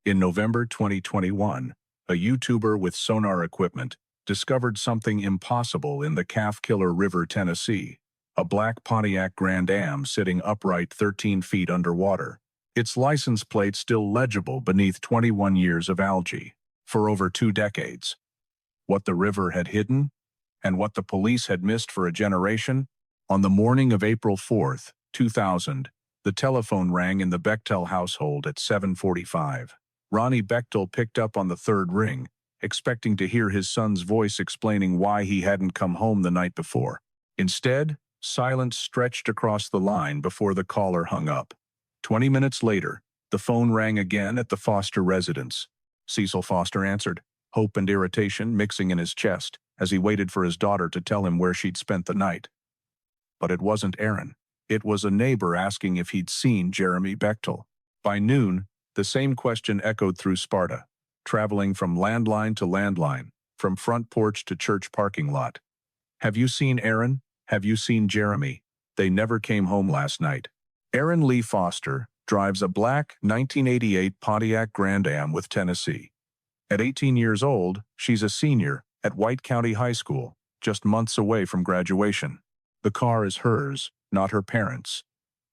In November 2021, a YouTuber with sonar equipment discovered something impossible in the Calf Killer River, Tennessee, a black Pontiac Grand Am sitting upright 13 feet underwater, its license plate still legible beneath 21 years of algae. For over 2 decades. What the river had hidden, and what the police had missed for a generation. On the morning of April 4, 2000, the telephone rang in the Bechtel household at 7:45. Ronnie Bechtel picked up on the third ring, expecting to hear his son's voice explaining why he hadn't come home the night before. Instead, silence stretched across the line before the caller hung up. 20 minutes later, the phone rang again at the Foster residence. Cecil Foster answered, hope and irritation mixing in his chest as he waited for his daughter to tell him where she'd spent the night. But it wasn't Erin. It was a neighbor asking if he'd seen Jeremy Bechtel. By noon, the same question echoed through Sparta, traveling from landline to landline, from front porch to church parking lot. Have you seen Erin? Have you seen Jeremy? They never came home last night. Erin Lee Foster drives a black 1988 Pontiac Grand Am with Tennessee. At 18 years old, she's a senior at White County High School, just months away from graduation. The car is hers, not her parents',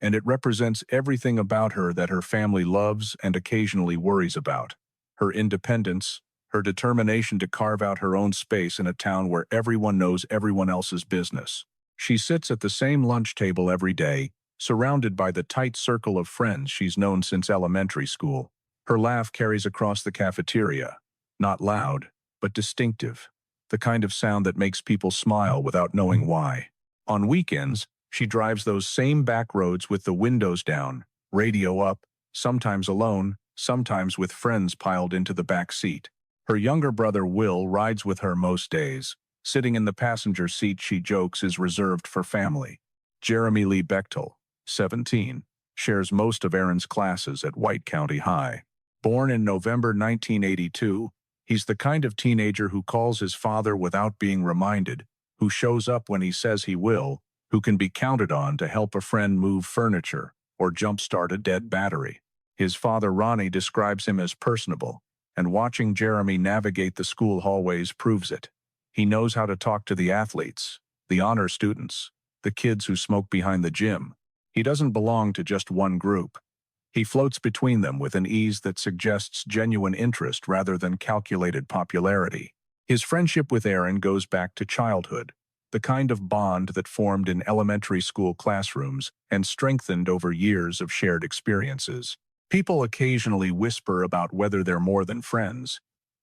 and it represents everything about her that her family loves and occasionally worries about. Her independence, her determination to carve out her own space in a town where everyone knows everyone else's business. She sits at the same lunch table every day, surrounded by the tight circle of friends she's known since elementary school. Her laugh carries across the cafeteria, not loud, but distinctive, the kind of sound that makes people smile without knowing why. On weekends, she drives those same back roads with the windows down, radio up, sometimes alone, sometimes with friends piled into the back seat. Her younger brother Will rides with her most days. Sitting in the passenger seat, she jokes, is reserved for family. Jeremy Lee Bechtel, 17, shares most of Erin's classes at White County High. Born in November 1982, he's the kind of teenager who calls his father without being reminded, who shows up when he says he will, who can be counted on to help a friend move furniture or jumpstart a dead battery. His father Ronnie describes him as personable, and watching Jeremy navigate the school hallways proves it. He knows how to talk to the athletes, the honor students, the kids who smoke behind the gym. He doesn't belong to just one group. He floats between them with an ease that suggests genuine interest rather than calculated popularity. His friendship with Erin goes back to childhood, the kind of bond that formed in elementary school classrooms and strengthened over years of shared experiences. People occasionally whisper about whether they're more than friends,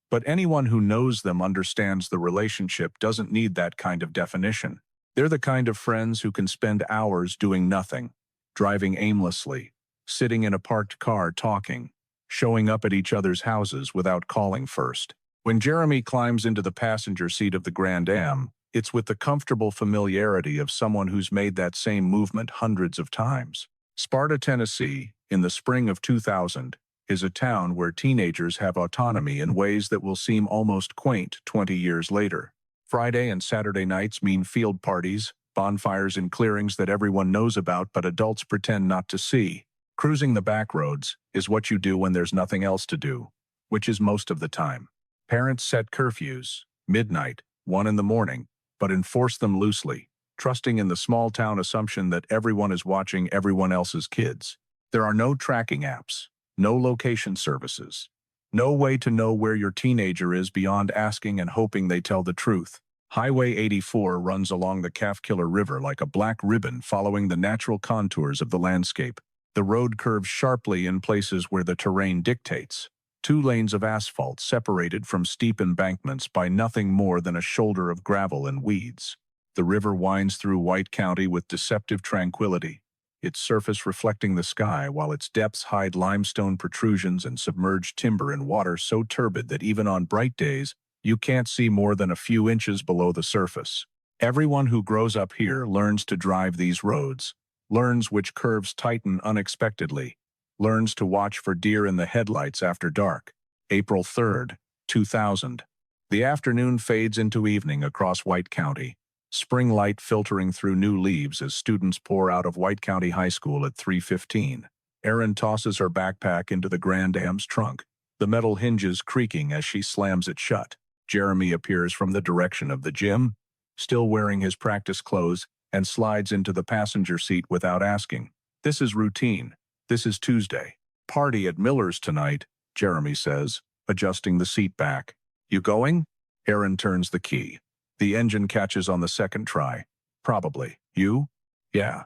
but anyone who knows them understands the relationship doesn't need that kind of definition. They're the kind of friends who can spend hours doing nothing, driving aimlessly, sitting in a parked car talking, showing up at each other's houses without calling first. When Jeremy climbs into the passenger seat of the Grand Am, it's with the comfortable familiarity of someone who's made that same movement hundreds of times. Sparta, Tennessee, in the spring of 2000, is a town where teenagers have autonomy in ways that will seem almost quaint 20 years later. Friday and Saturday nights mean field parties, bonfires in clearings that everyone knows about but adults pretend not to see. Cruising the back roads is what you do when there's nothing else to do, which is most of the time. Parents set curfews, midnight, 1 in the morning, but enforce them loosely, trusting in the small-town assumption that everyone is watching everyone else's kids. There are no tracking apps, no location services, no way to know where your teenager is beyond asking and hoping they tell the truth. Highway 84 runs along the Calf Killer River like a black ribbon following the natural contours of the landscape. The road curves sharply in places where the terrain dictates. 2 lanes of asphalt separated from steep embankments by nothing more than a shoulder of gravel and weeds. The river winds through White County with deceptive tranquility, its surface reflecting the sky while its depths hide limestone protrusions and submerged timber in water so turbid that even on bright days, you can't see more than a few inches below the surface. Everyone who grows up here learns to drive these roads, learns which curves tighten unexpectedly, learns to watch for deer in the headlights after dark. April 3, 2000. The afternoon fades into evening across White County, spring light filtering through new leaves as students pour out of White County High School at 3:15. Erin tosses her backpack into the Grand Am's trunk, the metal hinges creaking as she slams it shut. Jeremy appears from the direction of the gym, still wearing his practice clothes, and slides into the passenger seat without asking. This is routine. This is Tuesday. Party at Miller's tonight, Jeremy says, adjusting the seat back. You going? Erin turns the key. The engine catches on the second try. Probably. You? Yeah.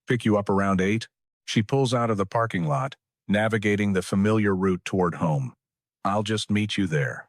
Pick you up around 8? She pulls out of the parking lot, navigating the familiar route toward home. I'll just meet you there.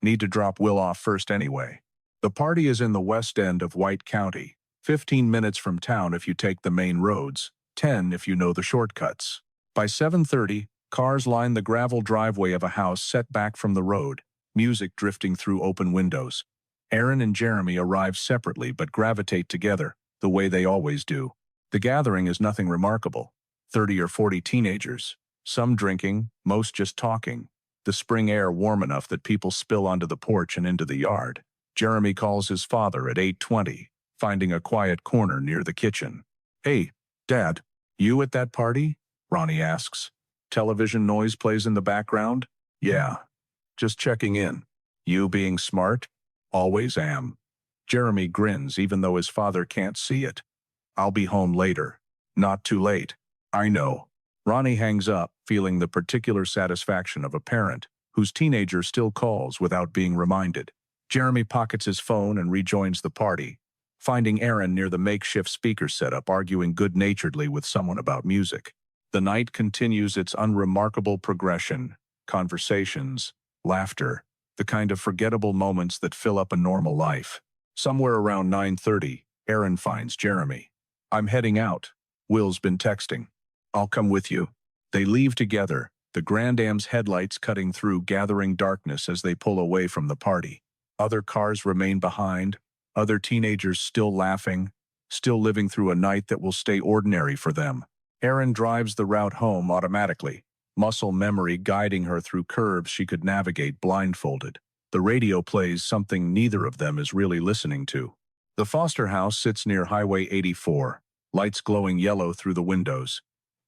Need to drop Will off first anyway. The party is in the west end of White County, 15 minutes from town if you take the main roads, 10 if you know the shortcuts. By 7:30, cars line the gravel driveway of a house set back from the road, music drifting through open windows. Erin and Jeremy arrive separately but gravitate together, the way they always do. The gathering is nothing remarkable. 30 or 40 teenagers, some drinking, most just talking. The spring air warm enough that people spill onto the porch and into the yard. Jeremy calls his father at 8:20, finding a quiet corner near the kitchen. Hey, Dad, you at that party? Ronnie asks. Television noise plays in the background? Yeah. Just checking in. You being smart? Always am. Jeremy grins even though his father can't see it. I'll be home later. Not too late. I know. Ronnie hangs up, feeling the particular satisfaction of a parent whose teenager still calls without being reminded. Jeremy pockets his phone and rejoins the party, finding Erin near the makeshift speaker setup arguing good-naturedly with someone about music. The night continues its unremarkable progression, conversations, laughter, the kind of forgettable moments that fill up a normal life. Somewhere around 9:30, Erin finds Jeremy. I'm heading out. Will's been texting. I'll come with you. They leave together, the Grand Am's headlights cutting through gathering darkness as they pull away from the party. Other cars remain behind, other teenagers still laughing, still living through a night that will stay ordinary for them. Erin drives the route home automatically, muscle memory guiding her through curves she could navigate blindfolded. The radio plays something neither of them is really listening to. The Foster house sits near Highway 84, lights glowing yellow through the windows.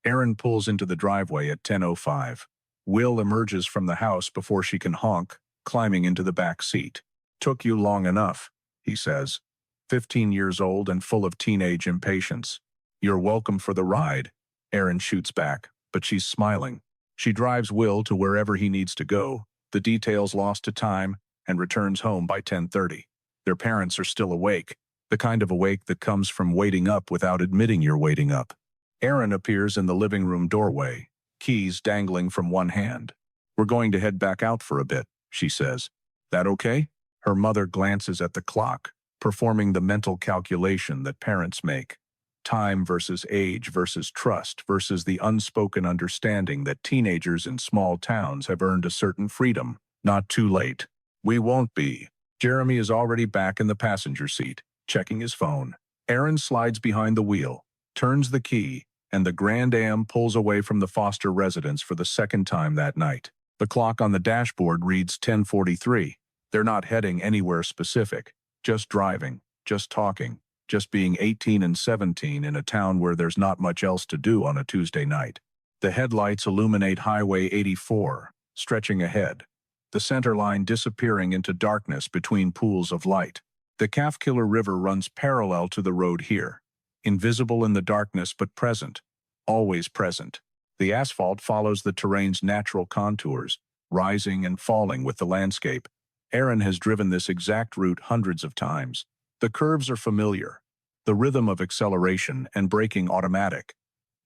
Erin pulls into the driveway at 10:05. Will emerges from the house before she can honk, climbing into the back seat. Took you long enough, he says, 15 years old and full of teenage impatience. You're welcome for the ride, Erin shoots back, but she's smiling. She drives Will to wherever he needs to go, the details lost to time, and returns home by 10:30. Their parents are still awake, the kind of awake that comes from waiting up without admitting you're waiting up. Erin appears in the living room doorway, keys dangling from one hand. We're going to head back out for a bit, she says. That okay? Her mother glances at the clock, performing the mental calculation that parents make. Time versus age versus trust versus the unspoken understanding that teenagers in small towns have earned a certain freedom. Not too late. We won't be. Jeremy is already back in the passenger seat, checking his phone. Erin slides behind the wheel, turns the key, and the Grand Am pulls away from the Foster residence for the second time that night. The clock on the dashboard reads 10:43. They're not heading anywhere specific, just driving, just talking, just being 18 and 17 in a town where there's not much else to do on a Tuesday night. The headlights illuminate Highway 84, stretching ahead, the center line disappearing into darkness between pools of light. The Calfkiller River runs parallel to the road here, invisible in the darkness but present, always present. The asphalt follows the terrain's natural contours, rising and falling with the landscape. Erin has driven this exact route hundreds of times. The curves are familiar, the rhythm of acceleration and braking automatic.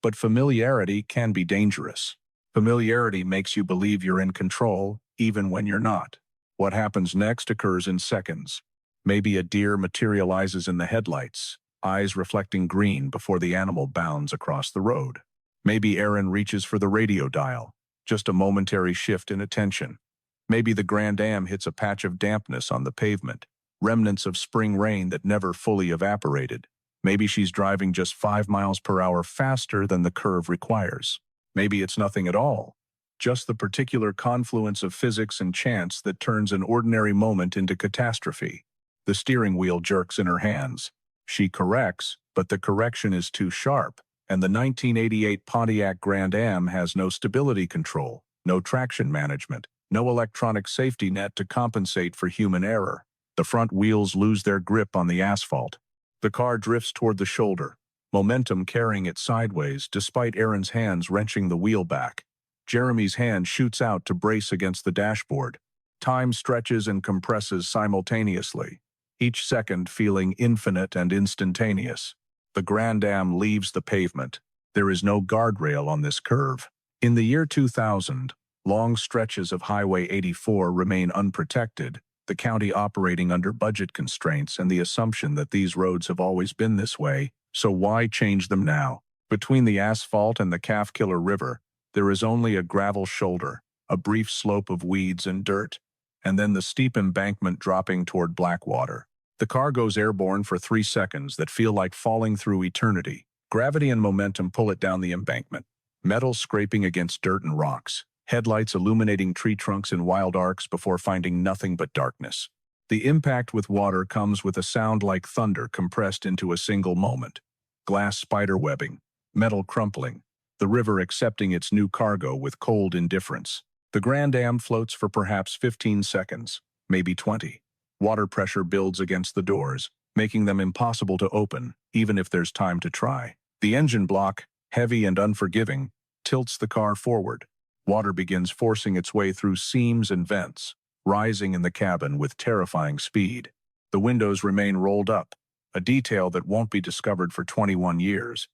But familiarity can be dangerous. Familiarity makes you believe you're in control, even when you're not. What happens next occurs in seconds. Maybe a deer materializes in the headlights, eyes reflecting green before the animal bounds across the road. Maybe Erin reaches for the radio dial, just a momentary shift in attention. Maybe the Grand Am hits a patch of dampness on the pavement, remnants of spring rain that never fully evaporated. Maybe she's driving just 5 miles per hour faster than the curve requires. Maybe it's nothing at all, just the particular confluence of physics and chance that turns an ordinary moment into catastrophe. The steering wheel jerks in her hands. She corrects, but the correction is too sharp, and the 1988 Pontiac Grand Am has no stability control, no traction management, No electronic safety net to compensate for human error. The front wheels lose their grip on the asphalt. The car drifts toward the shoulder, momentum carrying it sideways despite Erin's hands wrenching the wheel back. Jeremy's hand shoots out to brace against the dashboard. Time stretches and compresses simultaneously, each second feeling infinite and instantaneous. The Grand Am leaves the pavement. There is no guardrail on this curve. In the year 2000, long stretches of Highway 84 remain unprotected, the county operating under budget constraints and the assumption that these roads have always been this way, so why change them now? Between the asphalt and the Calf Killer River, there is only a gravel shoulder, a brief slope of weeds and dirt, and then the steep embankment dropping toward Blackwater. The car goes airborne for 3 seconds that feel like falling through eternity. Gravity and momentum pull it down the embankment, metal scraping against dirt and rocks, headlights illuminating tree trunks in wild arcs before finding nothing but darkness. The impact with water comes with a sound like thunder compressed into a single moment. Glass spiderwebbing, metal crumpling, the river accepting its new cargo with cold indifference. The Grand Am floats for perhaps 15 seconds, maybe 20. Water pressure builds against the doors, making them impossible to open, even if there's time to try. The engine block, heavy and unforgiving, tilts the car forward. Water begins forcing its way through seams and vents, rising in the cabin with terrifying speed. The windows remain rolled up, a detail that won't be discovered for 21 years.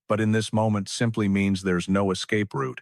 But in this moment simply means there's no escape route,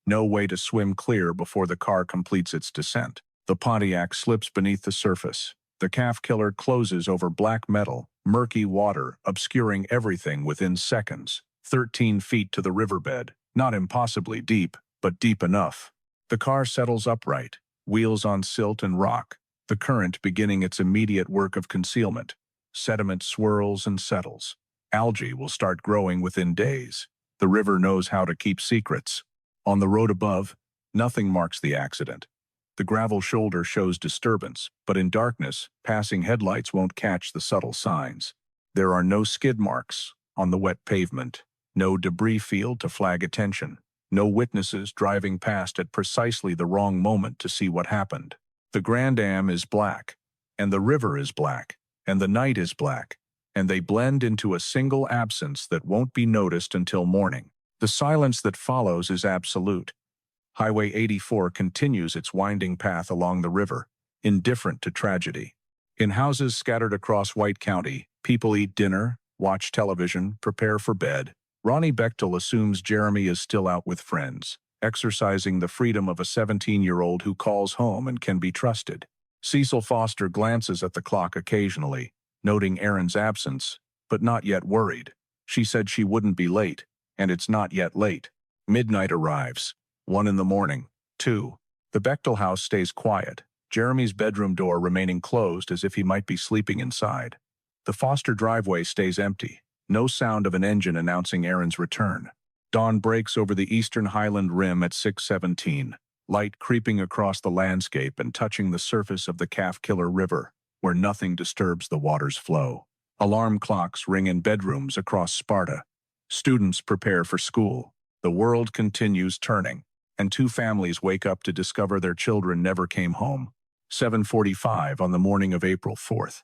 no way to swim clear before the car completes its descent. The Pontiac slips beneath the surface. The Calf Killer closes over black metal, murky water, obscuring everything within seconds. 13 feet to the riverbed, not impossibly deep, but deep enough. The car settles upright, wheels on silt and rock, the current beginning its immediate work of concealment. Sediment swirls and settles. Algae will start growing within days. The river knows how to keep secrets. On the road above, nothing marks the accident. The gravel shoulder shows disturbance, but in darkness, passing headlights won't catch the subtle signs. There are no skid marks on the wet pavement, no debris field to flag attention, no witnesses driving past at precisely the wrong moment to see what happened. The Grand Am is black, and the river is black, and the night is black, and they blend into a single absence that won't be noticed until morning. The silence that follows is absolute. Highway 84 continues its winding path along the river, indifferent to tragedy. In houses scattered across White County, people eat dinner, watch television, prepare for bed. Ronnie Bechtel assumes Jeremy is still out with friends, exercising the freedom of a 17-year-old who calls home and can be trusted. Cecil Foster glances at the clock occasionally, noting Erin's absence, but not yet worried. She said she wouldn't be late, and it's not yet late. Midnight arrives. 1 in the morning. 2. The Bechtel house stays quiet, Jeremy's bedroom door remaining closed as if he might be sleeping inside. The Foster driveway stays empty, no sound of an engine announcing Erin's return. Dawn breaks over the eastern highland rim at 6:17, light creeping across the landscape and touching the surface of the Calf Killer River, where nothing disturbs the water's flow. Alarm clocks ring in bedrooms across Sparta. Students prepare for school. The world continues turning, and 2 families wake up to discover their children never came home. 7:45 on the morning of April 4th.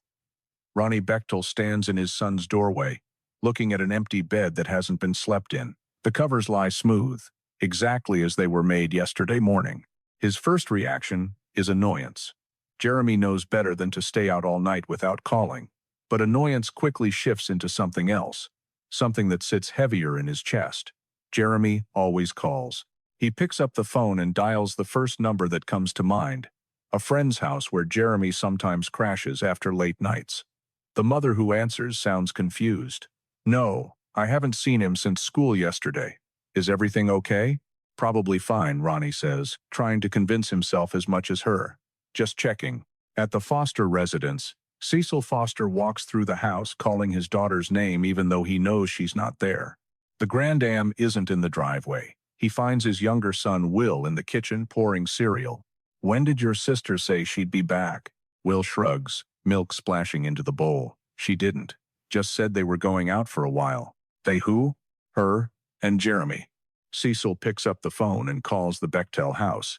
Ronnie Bechtel stands in his son's doorway, looking at an empty bed that hasn't been slept in. The covers lie smooth, exactly as they were made yesterday morning. His first reaction is annoyance. Jeremy knows better than to stay out all night without calling, but annoyance quickly shifts into something else, something that sits heavier in his chest. Jeremy always calls. He picks up the phone and dials the first number that comes to mind, a friend's house where Jeremy sometimes crashes after late nights. The mother who answers sounds confused. "No, I haven't seen him since school yesterday. Is everything okay?" "Probably fine," Ronnie says, trying to convince himself as much as her. "Just checking." At the Foster residence, Cecil Foster walks through the house calling his daughter's name even though he knows she's not there. The Grand Am isn't in the driveway. He finds his younger son Will in the kitchen pouring cereal. "When did your sister say she'd be back?" Will shrugs, milk splashing into the bowl. "She didn't. Just said they were going out for a while." "They who?" "Her and Jeremy." Cecil picks up the phone and calls the Bechtel house.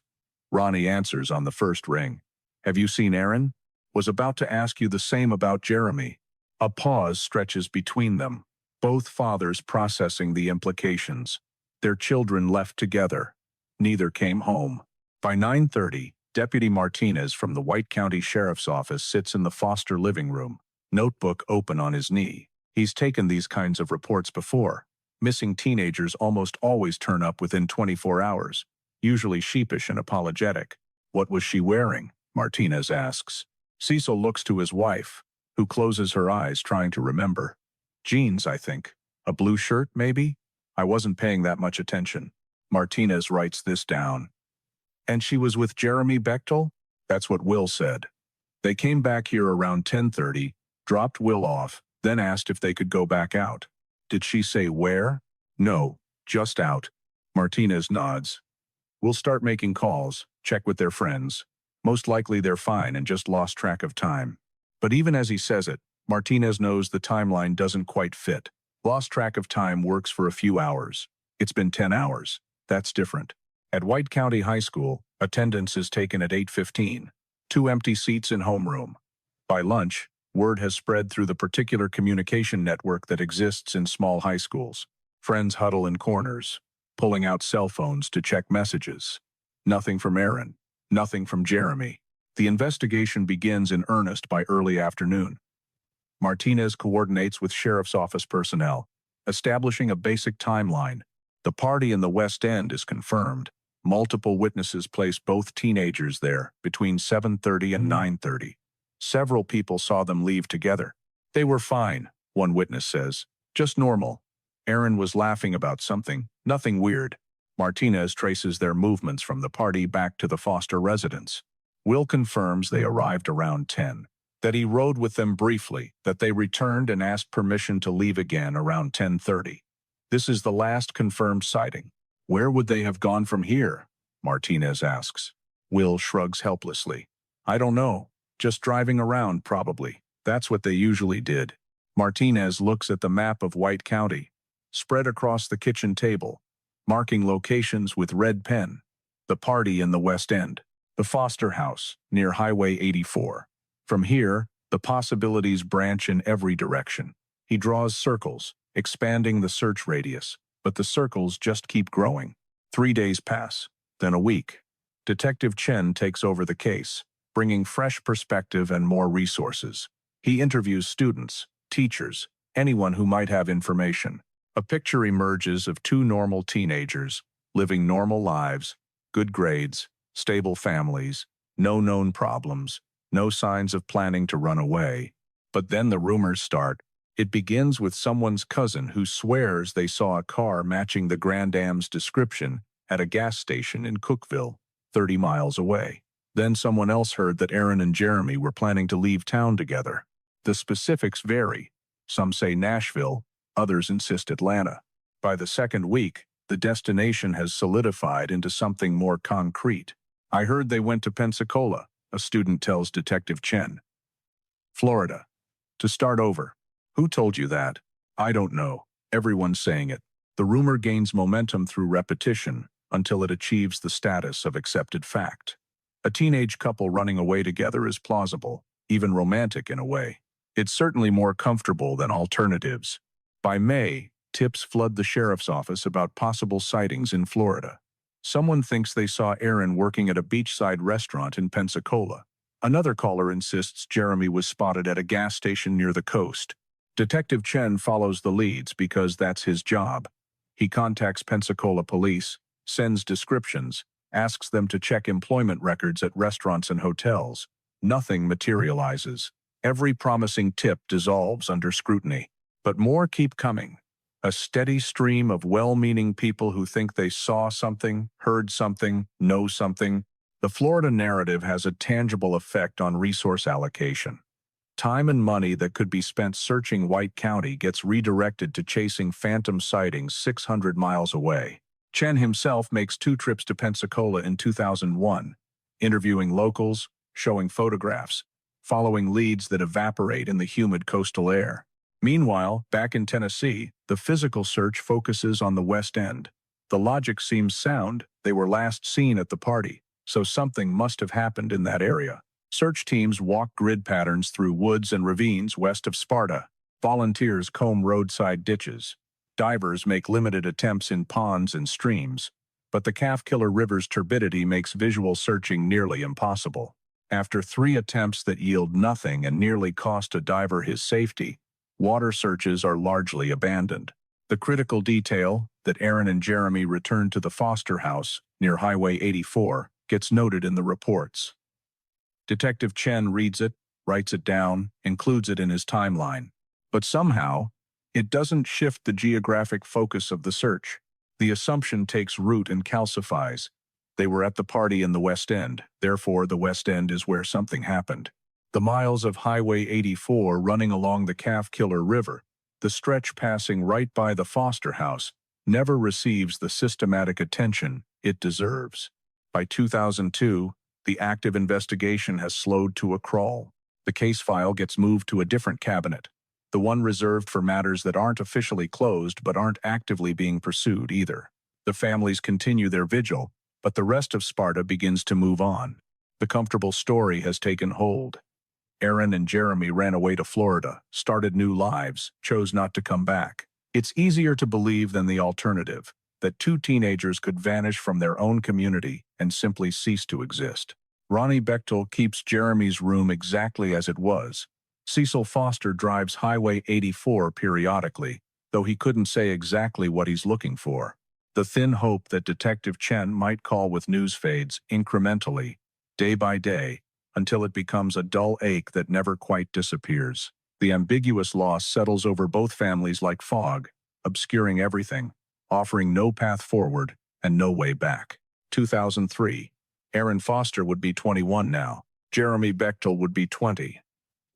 Ronnie answers on the first ring. Have you seen Erin? Was about to ask you the same about Jeremy. A pause stretches between them, both fathers processing the implications. Their children left together. Neither came home. By 9:30, Deputy Martinez from the White County Sheriff's Office sits in the Foster living room, notebook open on his knee. He's taken these kinds of reports before. Missing teenagers almost always turn up within 24 hours, usually sheepish and apologetic. What was she wearing? Martinez asks. Cecil looks to his wife, who closes her eyes trying to remember. Jeans, I think. A blue shirt, maybe? I wasn't paying that much attention. Martinez writes this down. And she was with Jeremy Bechtel? That's what Will said. They came back here around 10:30, dropped Will off, then asked if they could go back out. Did she say where? No, just out. Martinez nods. We'll start making calls, check with their friends. Most likely they're fine and just lost track of time. But even as he says it, Martinez knows the timeline doesn't quite fit. Lost track of time works for a few hours. It's been 10 hours. That's different. At White County High School, attendance is taken at 8:15. 2 empty seats in homeroom. By lunch, word has spread through the particular communication network that exists in small high schools. Friends huddle in corners, pulling out cell phones to check messages. Nothing from Erin. Nothing from Jeremy. The investigation begins in earnest by early afternoon. Martinez coordinates with Sheriff's Office personnel, establishing a basic timeline. The party in the West End is confirmed. Multiple witnesses place both teenagers there between 7:30 and 9:30. Several people saw them leave together. They were fine, one witness says. Just normal. Erin was laughing about something, nothing weird. Martinez traces their movements from the party back to the Foster residence. Will confirms they arrived around 10, that he rode with them briefly, that they returned and asked permission to leave again around 10:30. This is the last confirmed sighting. Where would they have gone from here? Martinez asks. Will shrugs helplessly. I don't know. Just driving around, probably. That's what they usually did. Martinez looks at the map of White County, spread across the kitchen table, marking locations with red pen. The party in the West End. The Foster house, near Highway 84. From here, the possibilities branch in every direction. He draws circles, expanding the search radius, but the circles just keep growing. 3 days pass, then a week. Detective Chen takes over the case, bringing fresh perspective and more resources. He interviews students, teachers, anyone who might have information. A picture emerges of 2 normal teenagers, living normal lives, good grades, stable families, no known problems, no signs of planning to run away. But then the rumors start. It begins with someone's cousin who swears they saw a car matching the Grand Am's description at a gas station in Cookville, 30 miles away. Then someone else heard that Erin and Jeremy were planning to leave town together. The specifics vary. Some say Nashville, others insist Atlanta. By the second week, the destination has solidified into something more concrete. I heard they went to Pensacola, a student tells Detective Chen. Florida. To start over. Who told you that? I don't know. Everyone's saying it. The rumor gains momentum through repetition until it achieves the status of accepted fact. A teenage couple running away together is plausible, even romantic in a way. It's certainly more comfortable than alternatives. By May, tips flood the sheriff's office about possible sightings in Florida. Someone thinks they saw Erin working at a beachside restaurant in Pensacola. Another caller insists Jeremy was spotted at a gas station near the coast. Detective Chen follows the leads because that's his job. He contacts Pensacola police, sends descriptions, asks them to check employment records at restaurants and hotels. Nothing materializes. Every promising tip dissolves under scrutiny. But more keep coming. A steady stream of well-meaning people who think they saw something, heard something, know something. The Florida narrative has a tangible effect on resource allocation. Time and money that could be spent searching White County gets redirected to chasing phantom sightings 600 miles away. Chen himself makes 2 trips to Pensacola in 2001, interviewing locals, showing photographs, following leads that evaporate in the humid coastal air. Meanwhile, back in Tennessee, the physical search focuses on the West End. The logic seems sound. They were last seen at the party, so something must have happened in that area. Search teams walk grid patterns through woods and ravines west of Sparta. Volunteers comb roadside ditches. Divers make limited attempts in ponds and streams. But the Calf Killer River's turbidity makes visual searching nearly impossible. After 3 attempts that yield nothing and nearly cost a diver his safety, water searches are largely abandoned. The critical detail that Erin and Jeremy returned to the Foster house near Highway 84 gets noted in the reports. Detective Chen reads it, writes it down, includes it in his timeline. But somehow, it doesn't shift the geographic focus of the search. The assumption takes root and calcifies. They were at the party in the West End, therefore the West End is where something happened. The miles of Highway 84 running along the Calf Killer River, the stretch passing right by the Foster house, never receives the systematic attention it deserves. By 2002, the active investigation has slowed to a crawl. The case file gets moved to a different cabinet, the one reserved for matters that aren't officially closed but aren't actively being pursued either. The families continue their vigil, but the rest of Sparta begins to move on. The comfortable story has taken hold. Erin and Jeremy ran away to Florida, started new lives, chose not to come back. It's easier to believe than the alternative, that 2 teenagers could vanish from their own community and simply cease to exist. Ronnie Bechtel keeps Jeremy's room exactly as it was. Cecil Foster drives Highway 84 periodically, though he couldn't say exactly what he's looking for. The thin hope that Detective Chen might call with news fades incrementally, day by day, until it becomes a dull ache that never quite disappears. The ambiguous loss settles over both families like fog, obscuring everything, offering no path forward and no way back. 2003. Erin Foster would be 21 now. Jeremy Bechtel would be 20.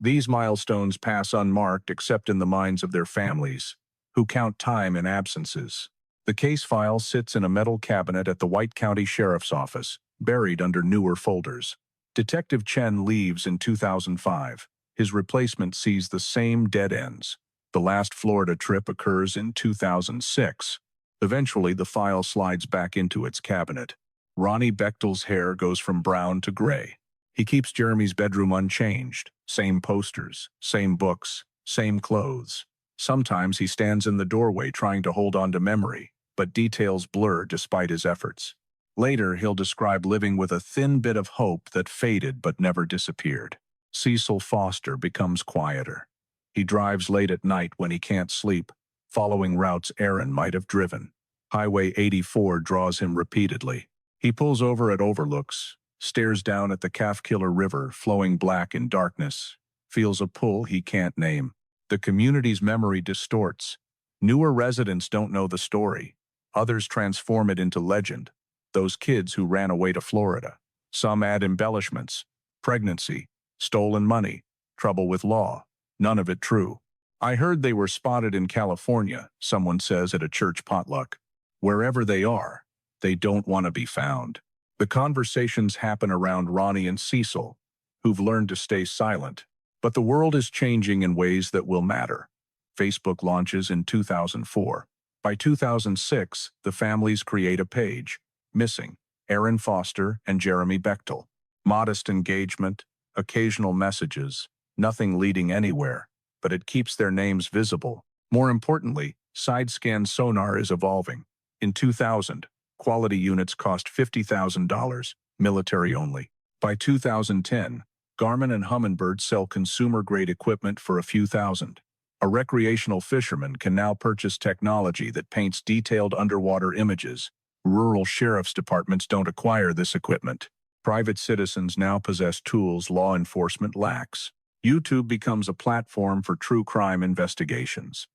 These milestones pass unmarked except in the minds of their families, who count time in absences. The case file sits in a metal cabinet at the White County Sheriff's Office, buried under newer folders. Detective Chen leaves in 2005. His replacement sees the same dead ends. The last Florida trip occurs in 2006. Eventually, the file slides back into its cabinet. Ronnie Bechtel's hair goes from brown to gray. He keeps Jeremy's bedroom unchanged. Same posters, same books, same clothes. Sometimes he stands in the doorway trying to hold on to memory, but details blur despite his efforts. Later, he'll describe living with a thin bit of hope that faded but never disappeared. Cecil Foster becomes quieter. He drives late at night when he can't sleep, following routes Erin might have driven. Highway 84 draws him repeatedly. He pulls over at overlooks, stares down at the Calf Killer River flowing black in darkness, feels a pull he can't name. The community's memory distorts. Newer residents don't know the story. Others transform it into legend. Those kids who ran away to Florida. Some add embellishments. Pregnancy, stolen money, trouble with law. None of it true. I heard they were spotted in California, someone says at a church potluck. Wherever they are, they don't want to be found. The conversations happen around Ronnie and Cecil, who've learned to stay silent. But the world is changing in ways that will matter. Facebook launches in 2004. By 2006, the families create a page. Missing, Erin Foster and Jeremy Bechtel. Modest engagement, occasional messages, nothing leading anywhere, but it keeps their names visible. More importantly, side-scan sonar is evolving. In 2000, quality units cost $50,000, military only. By 2010, Garmin and Humminbird sell consumer-grade equipment for a few thousand. A recreational fisherman can now purchase technology that paints detailed underwater images. Rural sheriff's departments don't acquire this equipment. Private citizens now possess tools law enforcement lacks. YouTube becomes a platform for true crime investigations.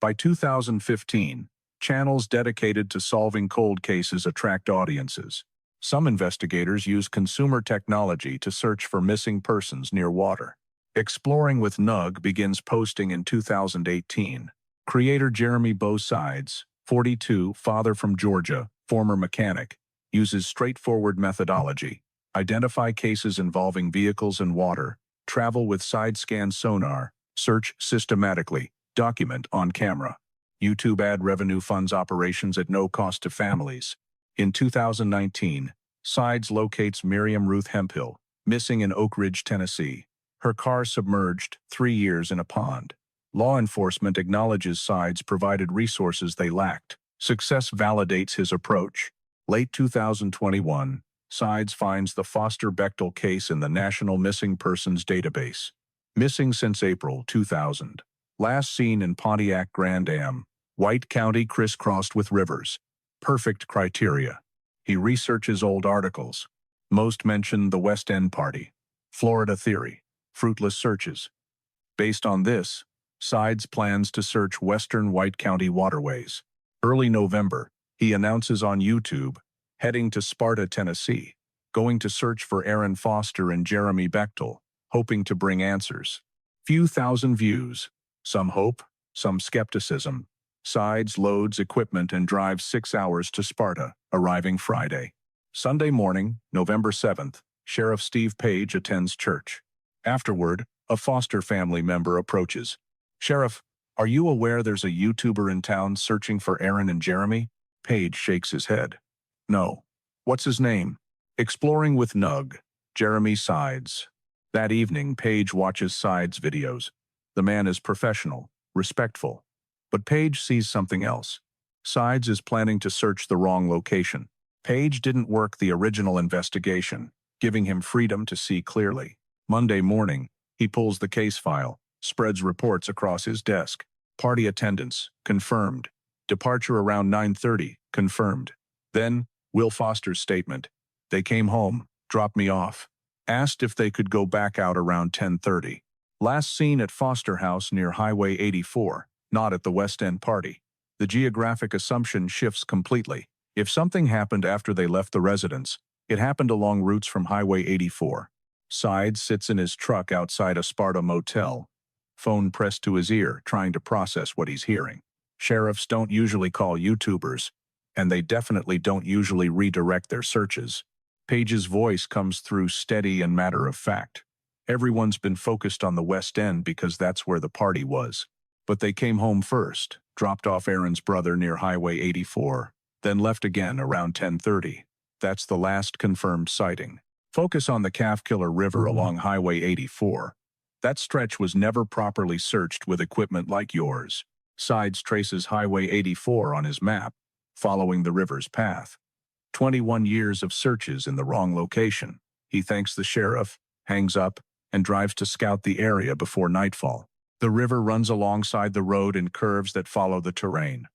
By 2015, channels dedicated to solving cold cases attract audiences. Some investigators use consumer technology to search for missing persons near water. Exploring with Nug begins posting in 2018. Creator Jeremy Bosides, 42, father from Georgia, former mechanic, uses straightforward methodology. Identify cases involving vehicles and water, travel with side-scan sonar, search systematically, document on camera. YouTube ad revenue funds operations at no cost to families. In 2019, Sides locates Miriam Ruth Hemphill, missing in Oak Ridge, Tennessee. Her car submerged, 3 years in a pond. Law enforcement acknowledges Sides provided resources they lacked. Success validates his approach. Late 2021, Sides finds the Foster Bechtel case in the National Missing Persons Database. Missing since April 2000. Last seen in Pontiac Grand Am, White County crisscrossed with rivers. Perfect criteria. He researches old articles. Most mention the West End Party. Florida theory. Fruitless searches. Based on this, Sides plans to search western White County waterways. Early November, he announces on YouTube, heading to Sparta, Tennessee, going to search for Erin Foster and Jeremy Bechtel, hoping to bring answers. Few thousand views. Some hope, some skepticism. Sides loads equipment and drives 6 hours to Sparta, arriving Friday. Sunday morning, November 7th, Sheriff Steve Page attends church. Afterward, a Foster family member approaches. "Sheriff, are you aware there's a YouTuber in town searching for Erin and Jeremy?" Page shakes his head. "No. What's his name?" "Exploring with Nug, Jeremy Sides." That evening, Page watches Sides' videos. The man is professional, respectful. But Page sees something else. Sides is planning to search the wrong location. Page didn't work the original investigation, giving him freedom to see clearly. Monday morning, he pulls the case file, spreads reports across his desk. Party attendance, confirmed. Departure around 9:30, confirmed. Then, Will Foster's statement. "They came home, dropped me off. Asked if they could go back out around 10:30. Last seen at Foster House near Highway 84, not at the West End Party." The geographic assumption shifts completely. If something happened after they left the residence, it happened along routes from Highway 84. Sides sits in his truck outside a Sparta motel, phone pressed to his ear, trying to process what he's hearing. Sheriffs don't usually call YouTubers, and they definitely don't usually redirect their searches. Page's voice comes through steady and matter of fact. "Everyone's been focused on the West End because that's where the party was. But they came home first, dropped off Erin's brother near Highway 84, then left again around 10:30. That's the last confirmed sighting. Focus on the Calf Killer River along Highway 84. That stretch was never properly searched with equipment like yours." Sides traces Highway 84 on his map, following the river's path. 21 years of searches in the wrong location. He thanks the sheriff, hangs up, and drives to scout the area before nightfall. The river runs alongside the road in curves that follow the terrain.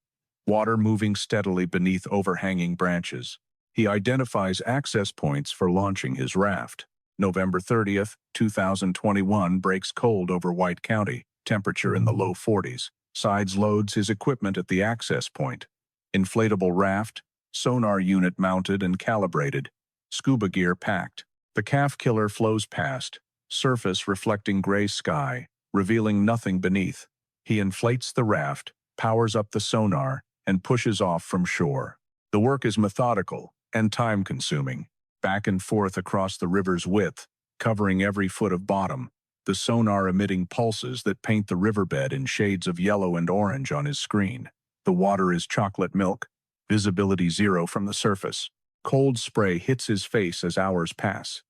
Water moving steadily beneath overhanging branches. He identifies access points for launching his raft. November 30th, 2021 breaks cold over White County, temperature in the low 40s. Sides loads his equipment at the access point. Inflatable raft, sonar unit mounted and calibrated, scuba gear packed. The Calf Killer flows past, surface reflecting gray sky, revealing nothing beneath. He inflates the raft, powers up the sonar, and pushes off from shore. The work is methodical and time-consuming, back and forth across the river's width, covering every foot of bottom, the sonar emitting pulses that paint the riverbed in shades of yellow and orange on his screen. The water is chocolate milk, visibility 0 from the surface. Cold spray hits his face as hours pass.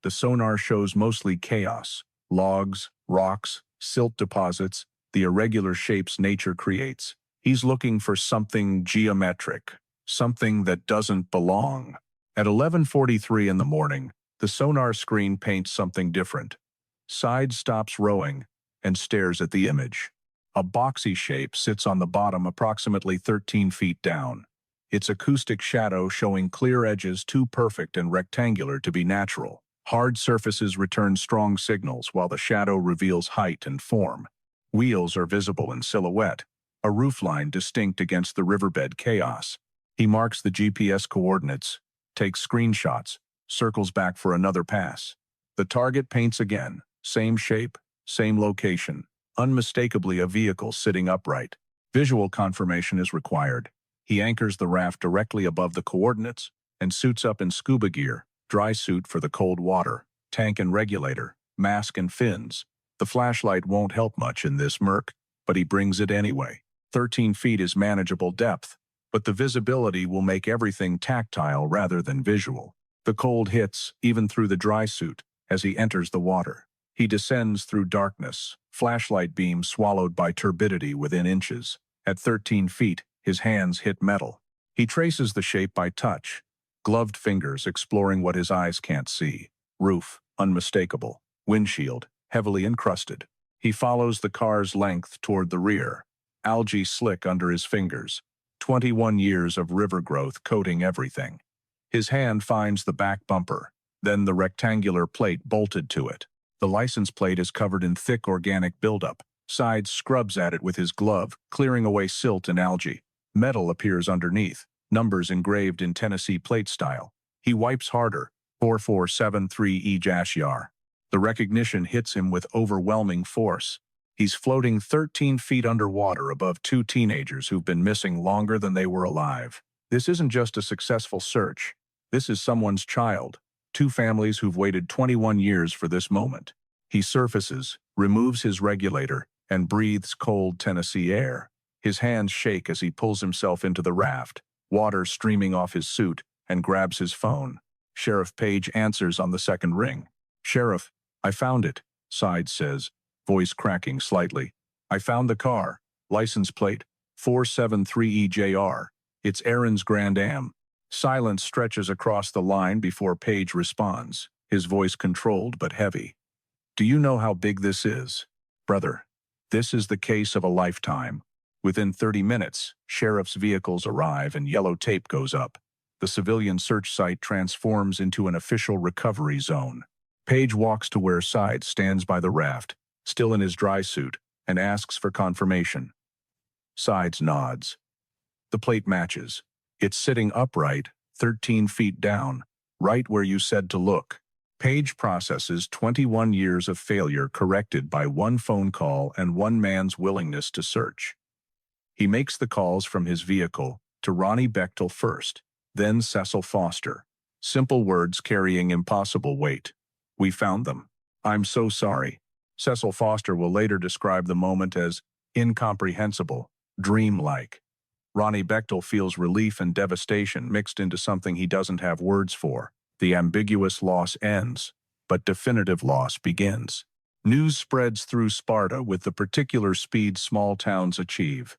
The sonar shows mostly chaos, logs, rocks, silt deposits, the irregular shapes nature creates. He's looking for something geometric, something that doesn't belong. At 11:43 in the morning, the sonar screen paints something different. Sides stops rowing and stares at the image. A boxy shape sits on the bottom approximately 13 feet down. Its acoustic shadow showing clear edges too perfect and rectangular to be natural. Hard surfaces return strong signals while the shadow reveals height and form. Wheels are visible in silhouette, a roofline distinct against the riverbed chaos. He marks the GPS coordinates, takes screenshots, circles back for another pass. The target paints again, same shape, same location, unmistakably a vehicle sitting upright. Visual confirmation is required. He anchors the raft directly above the coordinates and suits up in scuba gear, dry suit for the cold water, tank and regulator, mask and fins. The flashlight won't help much in this murk, but he brings it anyway. 13 feet is manageable depth, but the visibility will make everything tactile rather than visual. The cold hits, even through the dry suit, as he enters the water. He descends through darkness, flashlight beam swallowed by turbidity within inches. At 13 feet, his hands hit metal. He traces the shape by touch, gloved fingers exploring what his eyes can't see. Roof, unmistakable. Windshield, heavily encrusted. He follows the car's length toward the rear. Algae slick under his fingers. 21 years of river growth coating everything. His hand finds the back bumper, then the rectangular plate bolted to it. The license plate is covered in thick organic buildup. Sides scrubs at it with his glove, clearing away silt and algae. Metal appears underneath, numbers engraved in Tennessee plate style. He wipes harder, 4473E-Yar. The recognition hits him with overwhelming force. He's floating 13 feet underwater above two teenagers who've been missing longer than they were alive. This isn't just a successful search. This is someone's child. Two families who've waited 21 years for this moment. He surfaces, removes his regulator, and breathes cold Tennessee air. His hands shake as he pulls himself into the raft, water streaming off his suit, and grabs his phone. Sheriff Page answers on the second ring. "Sheriff, I found it," Sides says, voice cracking slightly. "I found the car. License plate, 473EJR. It's Erin's Grand Am." Silence stretches across the line before Page responds, his voice controlled but heavy. "Do you know how big this is? Brother, this is the case of a lifetime." Within 30 minutes, sheriff's vehicles arrive and yellow tape goes up. The civilian search site transforms into an official recovery zone. Page walks to where Sides stands by the raft, still in his dry suit, and asks for confirmation. Sides nods. The plate matches. It's sitting upright, 13 feet down, right where you said to look. Page processes 21 years of failure corrected by one phone call and one man's willingness to search. He makes the calls from his vehicle to Ronnie Bechtel first, then Cecil Foster. Simple words carrying impossible weight. "We found them. I'm so sorry." Cecil Foster will later describe the moment as incomprehensible, dreamlike. Ronnie Bechtel feels relief and devastation mixed into something he doesn't have words for. The ambiguous loss ends, but definitive loss begins. News spreads through Sparta with the particular speed small towns achieve.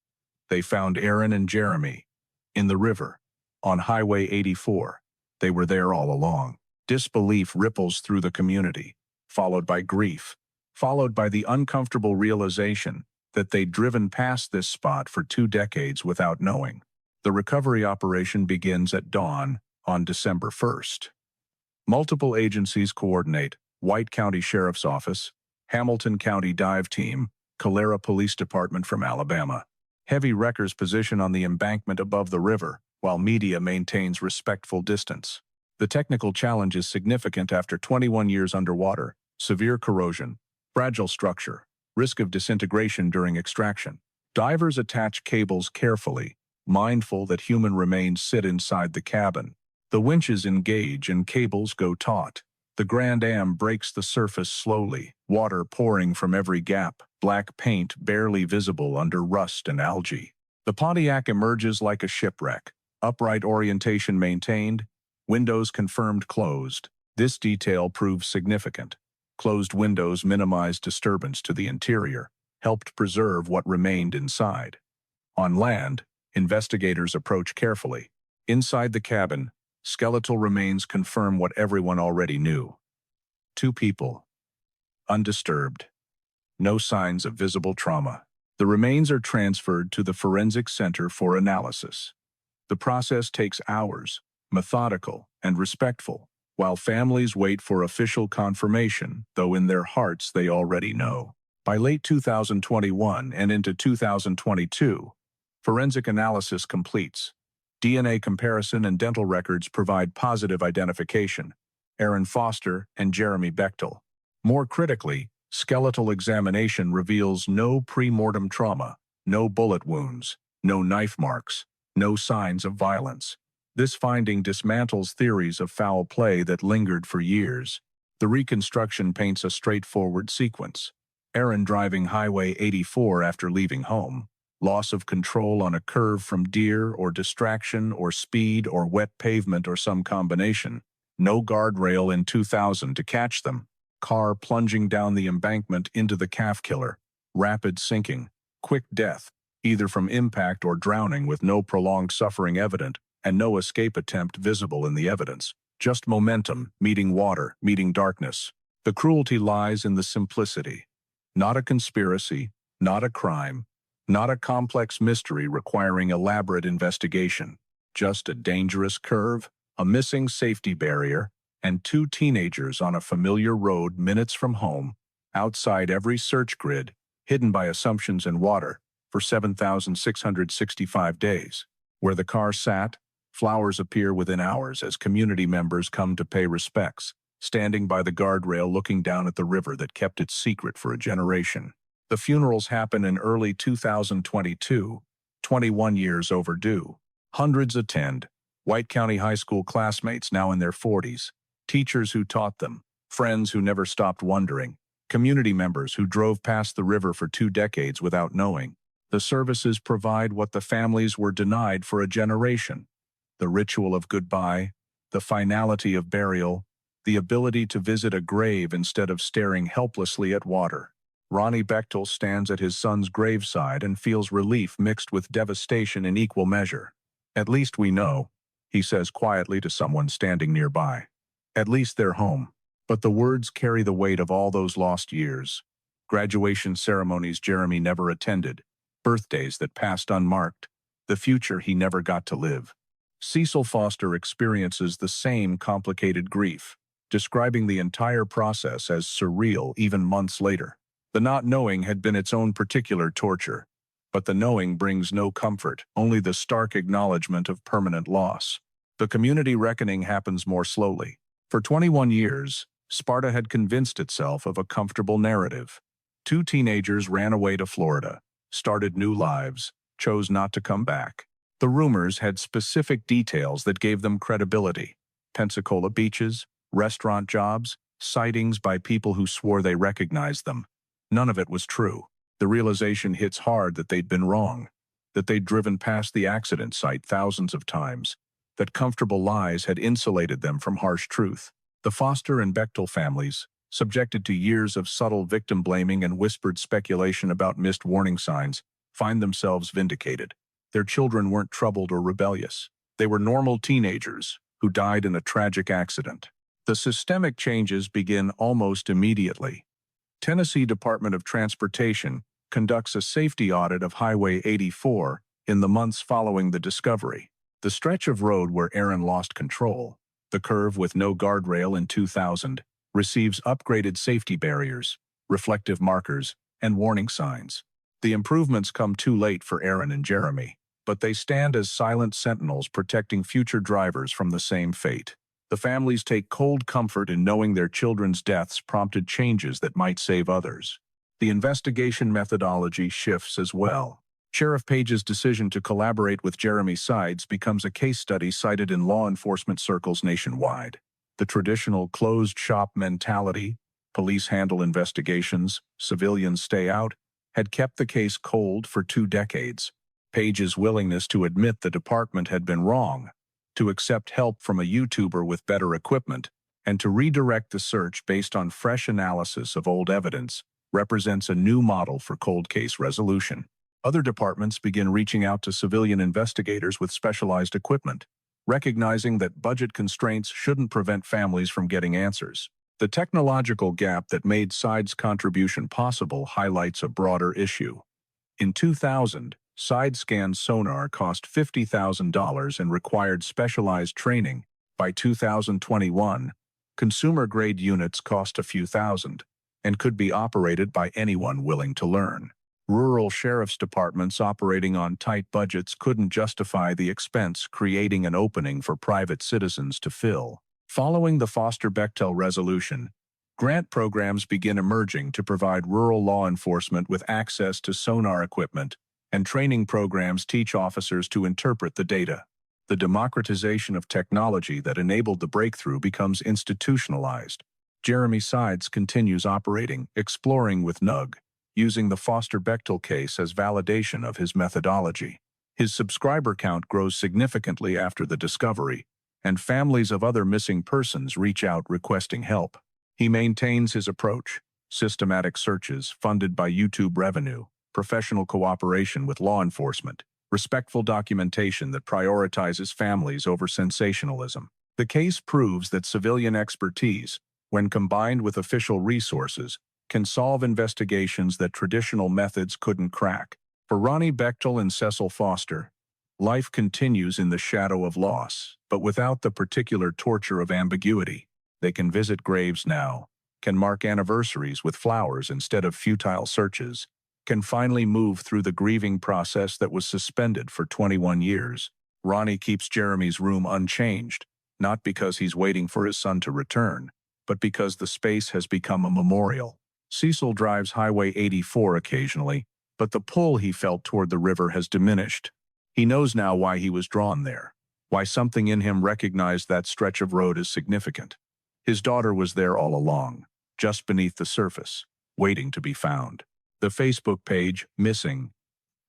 They found Erin and Jeremy in the river, on Highway 84. They were there all along. Disbelief ripples through the community, followed by grief, followed by the uncomfortable realization that they'd driven past this spot for 2 decades without knowing. The recovery operation begins at dawn on December 1st. Multiple agencies coordinate: White County Sheriff's Office, Hamilton County Dive Team, Calera Police Department from Alabama. Heavy wreckers position on the embankment above the river, while media maintains respectful distance. The technical challenge is significant after 21 years underwater: severe corrosion, fragile structure, risk of disintegration during extraction. Divers attach cables carefully, mindful that human remains sit inside the cabin. The winches engage and cables go taut. The Grand Am breaks the surface slowly, water pouring from every gap, black paint barely visible under rust and algae. The Pontiac emerges like a shipwreck, upright orientation maintained, windows confirmed closed. This detail proves significant. Closed windows minimized disturbance to the interior, helped preserve what remained inside. On land, investigators approach carefully. Inside the cabin, skeletal remains confirm what everyone already knew. 2 people. Undisturbed. No signs of visible trauma. The remains are transferred to the Forensic Center for analysis. The process takes hours, methodical and respectful, while families wait for official confirmation, though in their hearts they already know. By late 2021 and into 2022, forensic analysis completes. DNA comparison and dental records provide positive identification: Erin Foster and Jeremy Bechtel. More critically, skeletal examination reveals no pre-mortem trauma, no bullet wounds, no knife marks, no signs of violence. This finding dismantles theories of foul play that lingered for years. The reconstruction paints a straightforward sequence: Erin driving Highway 84 after leaving home, loss of control on a curve from deer or distraction or speed or wet pavement or some combination, No guardrail in 2000 to catch them. Car plunging down the embankment into the calf killer. Rapid sinking. Quick death, either from impact or drowning with no prolonged suffering evident, and no escape attempt visible in the evidence. Just momentum, meeting water, meeting darkness. The cruelty lies in the simplicity. Not a conspiracy, not a crime, not a complex mystery requiring elaborate investigation. Just a dangerous curve, a missing safety barrier, and two teenagers on a familiar road minutes from home, outside every search grid, hidden by assumptions and water, for 7,665 days. Where the car sat, flowers appear within hours as community members come to pay respects, standing by the guardrail looking down at the river that kept its secret for a generation. The funerals happen in early 2022, 21 years overdue. Hundreds attend, White County High School classmates now in their 40s, teachers who taught them, friends who never stopped wondering, community members who drove past the river for 2 decades without knowing. The services provide what the families were denied for a generation: the ritual of goodbye, the finality of burial, the ability to visit a grave instead of staring helplessly at water. Ronnie Bechtel stands at his son's graveside and feels relief mixed with devastation in equal measure. "At least we know," he says quietly to someone standing nearby. "At least they're home." But the words carry the weight of all those lost years. Graduation ceremonies Jeremy never attended, birthdays that passed unmarked, the future he never got to live. Cecil Foster experiences the same complicated grief, describing the entire process as surreal even months later. The not knowing had been its own particular torture, but the knowing brings no comfort, only the stark acknowledgement of permanent loss. The community reckoning happens more slowly. For 21 years, Sparta had convinced itself of a comfortable narrative. 2 teenagers ran away to Florida, started new lives, chose not to come back. The rumors had specific details that gave them credibility: Pensacola beaches, restaurant jobs, sightings by people who swore they recognized them. None of it was true. The realization hits hard that they'd been wrong, that they'd driven past the accident site thousands of times, that comfortable lies had insulated them from harsh truth. The Foster and Bechtel families, subjected to years of subtle victim blaming and whispered speculation about missed warning signs, find themselves vindicated. Their children weren't troubled or rebellious. They were normal teenagers who died in a tragic accident. The systemic changes begin almost immediately. Tennessee Department of Transportation conducts a safety audit of Highway 84 in the months following the discovery. The stretch of road where Erin lost control, the curve with no guardrail in 2000, receives upgraded safety barriers, reflective markers, and warning signs. The improvements come too late for Erin and Jeremy, but they stand as silent sentinels protecting future drivers from the same fate. The families take cold comfort in knowing their children's deaths prompted changes that might save others. The investigation methodology shifts as well. Sheriff Page's decision to collaborate with Jeremy Sides becomes a case study cited in law enforcement circles nationwide. The traditional closed-shop mentality, police handle investigations, civilians stay out, had kept the case cold for 2 decades. Page's willingness to admit the department had been wrong, to accept help from a YouTuber with better equipment, and to redirect the search based on fresh analysis of old evidence represents a new model for cold case resolution. Other departments begin reaching out to civilian investigators with specialized equipment, recognizing that budget constraints shouldn't prevent families from getting answers. The technological gap that made Side's contribution possible highlights a broader issue. In 2000, side-scan sonar cost $50,000 and required specialized training. By 2021, consumer-grade units cost a few thousand and could be operated by anyone willing to learn. Rural sheriff's departments operating on tight budgets couldn't justify the expense, creating an opening for private citizens to fill. Following the Foster-Bechtel resolution, grant programs begin emerging to provide rural law enforcement with access to sonar equipment, and training programs teach officers to interpret the data. The democratization of technology that enabled the breakthrough becomes institutionalized. Jeremy Sides continues operating, exploring with NUG, using the Foster-Bechtel case as validation of his methodology. His subscriber count grows significantly after the discovery, and families of other missing persons reach out requesting help. He maintains his approach: systematic searches funded by YouTube revenue, professional cooperation with law enforcement, respectful documentation that prioritizes families over sensationalism. The case proves that civilian expertise, when combined with official resources, can solve investigations that traditional methods couldn't crack. For Ronnie Bechtel and Cecil Foster, life continues in the shadow of loss, but without the particular torture of ambiguity. They can visit graves now, can mark anniversaries with flowers instead of futile searches, can finally move through the grieving process that was suspended for 21 years. Ronnie keeps Jeremy's room unchanged, not because he's waiting for his son to return, but because the space has become a memorial. Cecil drives Highway 84 occasionally, but the pull he felt toward the river has diminished. He knows now why he was drawn there, why something in him recognized that stretch of road as significant. His daughter was there all along, just beneath the surface, waiting to be found. The Facebook page, Missing,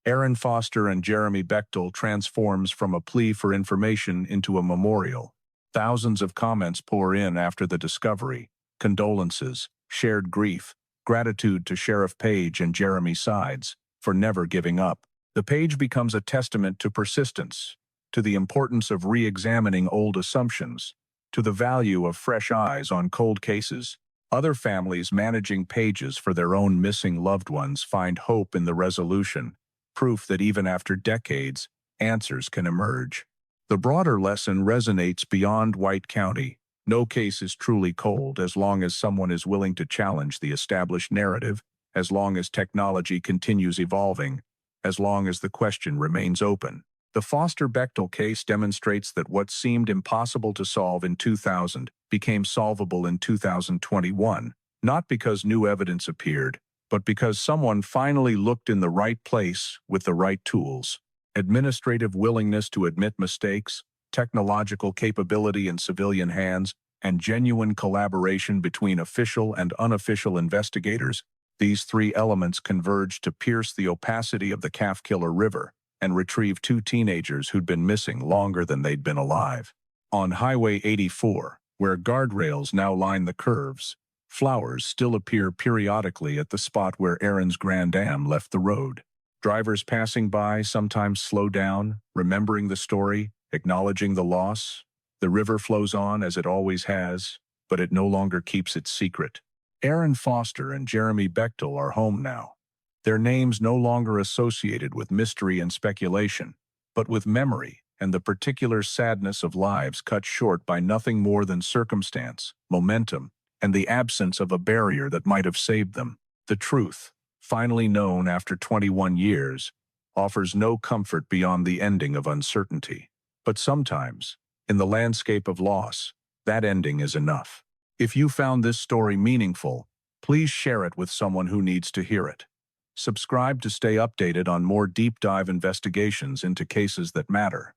Erin Foster and Jeremy Bechtel, transforms from a plea for information into a memorial. Thousands of comments pour in after the discovery: condolences, shared grief, gratitude to Sheriff Page and Jeremy Sides for never giving up. The page becomes a testament to persistence, to the importance of re-examining old assumptions, to the value of fresh eyes on cold cases. Other families managing pages for their own missing loved ones find hope in the resolution, proof that even after decades, answers can emerge. The broader lesson resonates beyond White County. No case is truly cold as long as someone is willing to challenge the established narrative, as long as technology continues evolving, as long as the question remains open. The Foster-Bechtel case demonstrates that what seemed impossible to solve in 2000 became solvable in 2021, not because new evidence appeared, but because someone finally looked in the right place with the right tools. Administrative willingness to admit mistakes, technological capability in civilian hands, and genuine collaboration between official and unofficial investigators, these three elements converge to pierce the opacity of the Calf Killer River and retrieve two teenagers who'd been missing longer than they'd been alive. On Highway 84, where guardrails now line the curves, flowers still appear periodically at the spot where Erin's Grand Am left the road. Drivers passing by sometimes slow down, remembering the story, acknowledging the loss. The river flows on as it always has, but it no longer keeps its secret. Erin Foster and Jeremy Bechtel are home now, their names no longer associated with mystery and speculation, but with memory and the particular sadness of lives cut short by nothing more than circumstance, momentum, and the absence of a barrier that might have saved them. The truth, finally known after 21 years, offers no comfort beyond the ending of uncertainty. But sometimes, in the landscape of loss, that ending is enough. If you found this story meaningful, please share it with someone who needs to hear it. Subscribe to stay updated on more deep dive investigations into cases that matter.